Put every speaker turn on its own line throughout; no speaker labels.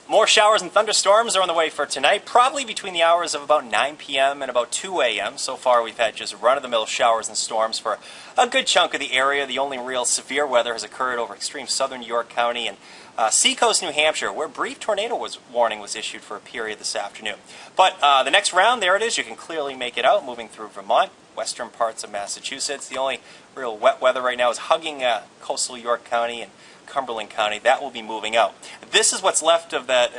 More showers and thunderstorms are on the way for tonight, probably between the hours of about 9 p.m. and about 2 a.m. So far, we've had just run-of-the-mill showers and storms for a good chunk of the area. The only real severe weather has occurred over extreme southern York County and seacoast New Hampshire, where brief tornado warning was issued for a period this afternoon. But the next round, there it is. You can clearly make it out, moving through Vermont, western parts of Massachusetts. The only real wet weather right now is hugging coastal York County and Cumberland County. That will be moving out. This is what's left of that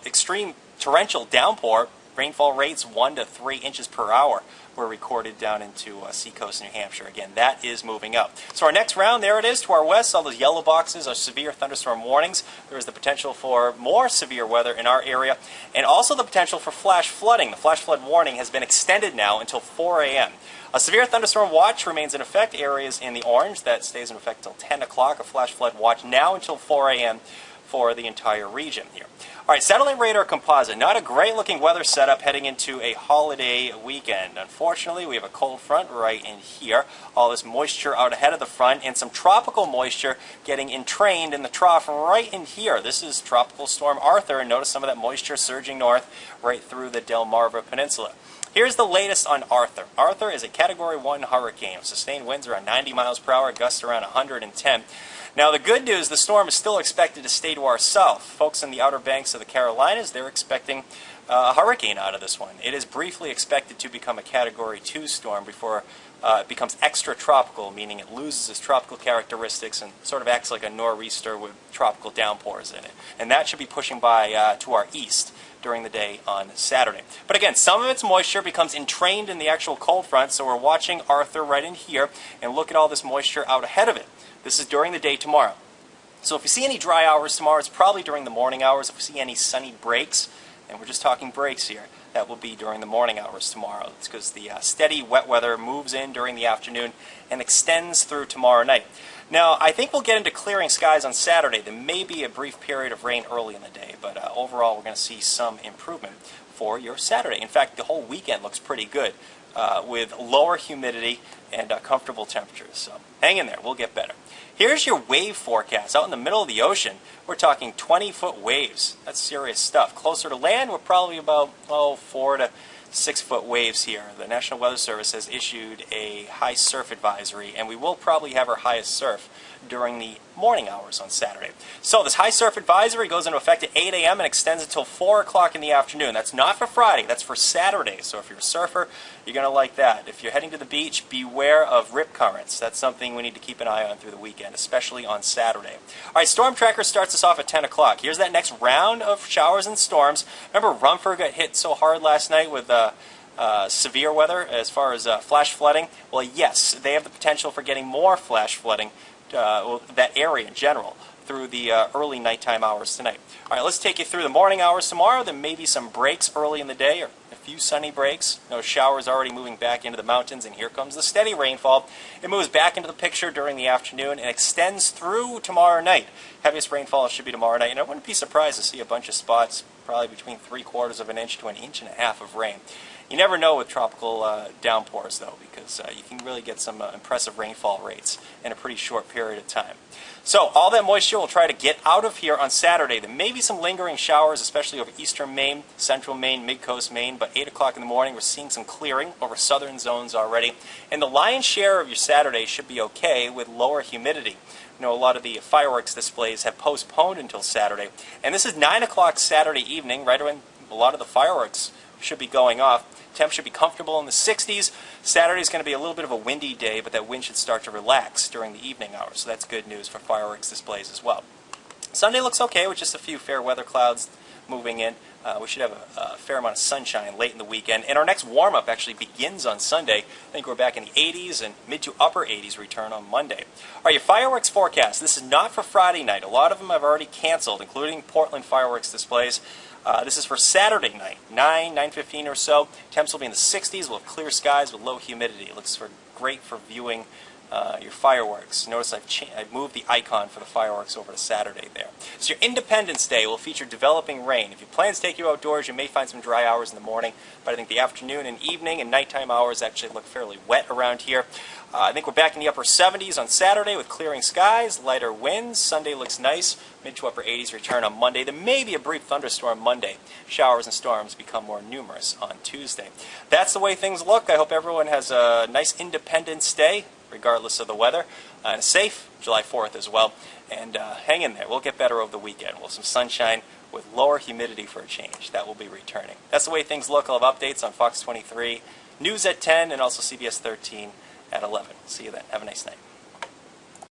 extreme torrential downpour. Rainfall rates 1 to 3 inches per hour were recorded down into seacoast New Hampshire. Again, that is moving up. So our next round, there it is to our west. All those yellow boxes are severe thunderstorm warnings. There is the potential for more severe weather in our area, and also the potential for flash flooding. The flash flood warning has been extended now until 4 a.m. A severe thunderstorm watch remains in effect. Areas in the orange, that stays in effect until 10 o'clock. A flash flood watch now until 4 a.m. for the entire region here. All right, satellite radar composite. Not a great-looking weather setup heading into a holiday weekend. Unfortunately, we have a cold front right in here. All this moisture out ahead of the front and some tropical moisture getting entrained in the trough right in here. This is Tropical Storm Arthur, and notice some of that moisture surging north right through the Delmarva Peninsula. Here's the latest on Arthur. Arthur is a Category 1 hurricane. Sustained winds around 90 miles per hour, gusts around 110. Now, the good news, the storm is still expected to stay to our south. Folks in the Outer Banks of the Carolinas, they're expecting a hurricane out of this one. It is briefly expected to become a Category 2 storm before it becomes extratropical, meaning it loses its tropical characteristics and sort of acts like a nor'easter with tropical downpours in it. And that should be pushing by to our east during the day on Saturday. But again, some of its moisture becomes entrained in the actual cold front, so we're watching Arthur right in here, and look at all this moisture out ahead of it. This is during the day tomorrow. So if you see any dry hours tomorrow, it's probably during the morning hours. If we see any sunny breaks, and we're just talking breaks here, that will be during the morning hours tomorrow. It's because the steady wet weather moves in during the afternoon and extends through tomorrow night. Now, I think we'll get into clearing skies on Saturday. There may be a brief period of rain early in the day, but overall we're going to see some improvement for your Saturday. In fact, the whole weekend looks pretty good with lower humidity and comfortable temperatures. So hang in there, we'll get better. Here's your wave forecast. Out in the middle of the ocean, we're talking 20-foot waves. That's serious stuff. Closer to land, we're probably about 4 to 6-foot waves here. The National Weather Service has issued a high surf advisory, and we will probably have our highest surf during the morning hours on Saturday. So this high surf advisory goes into effect at 8 a.m. and extends until 4 o'clock in the afternoon. That's not for Friday, that's for Saturday. So if you're a surfer, you're going to like that. If you're heading to the beach, beware of rip currents. That's something we need to keep an eye on through the weekend, especially on Saturday. All right, Storm Tracker starts us off at 10 o'clock. Here's that next round of showers and storms. Remember Rumford got hit so hard last night with severe weather as far as flash flooding? Well, yes, they have the potential for getting more flash flooding, that area in general, through the early nighttime hours tonight. All right, let's take you through the morning hours tomorrow. There may be some breaks early in the day, or a few sunny breaks. No showers already moving back into the mountains, and here comes the steady rainfall. It moves back into the picture during the afternoon and extends through tomorrow night. Heaviest rainfall should be tomorrow night, and I wouldn't be surprised to see a bunch of spots, probably between 3/4 of an inch to 1.5 inches of rain. You never know with tropical downpours, though, because you can really get some impressive rainfall rates in a pretty short period of time. So all that moisture will try to get out of here on Saturday. There may be some lingering showers, especially over eastern Maine, central Maine, mid-coast Maine, but 8 o'clock in the morning we're seeing some clearing over southern zones already. And the lion's share of your Saturday should be okay with lower humidity. You know, a lot of the fireworks displays have postponed until Saturday. And this is 9 o'clock Saturday evening, right when a lot of the fireworks should be going off. Temps should be comfortable in the 60s. Saturday's going to be a little bit of a windy day, but that wind should start to relax during the evening hours. So that's good news for fireworks displays as well. Sunday looks okay with just a few fair weather clouds moving in. We should have a fair amount of sunshine late in the weekend. And our next warm-up actually begins on Sunday. I think we're back in the 80s and mid to upper 80s return on Monday. All right, your fireworks forecast. This is not for Friday night. A lot of them have already canceled, including Portland fireworks displays. This is for Saturday night, 9:15 or so. Temps will be in the 60s. We'll have clear skies with low humidity. It looks great for viewing your fireworks. Notice I've moved the icon for the fireworks over to Saturday there. So your Independence Day will feature developing rain. If you plan to take you outdoors, you may find some dry hours in the morning, but I think the afternoon and evening and nighttime hours actually look fairly wet around here. I think we're back in the upper 70s on Saturday with clearing skies, lighter winds. Sunday looks nice, mid to upper 80s return on Monday. There may be a brief thunderstorm Monday. Showers and storms become more numerous on Tuesday. That's the way things look. I hope everyone has a nice Independence Day, regardless of the weather, and a safe July 4th as well. And hang in there. We'll get better over the weekend. We'll have some sunshine with lower humidity for a change. That will be returning. That's the way things look. I'll have updates on Fox 23, News at 10, and also CBS 13 at 11. See you then. Have a nice night.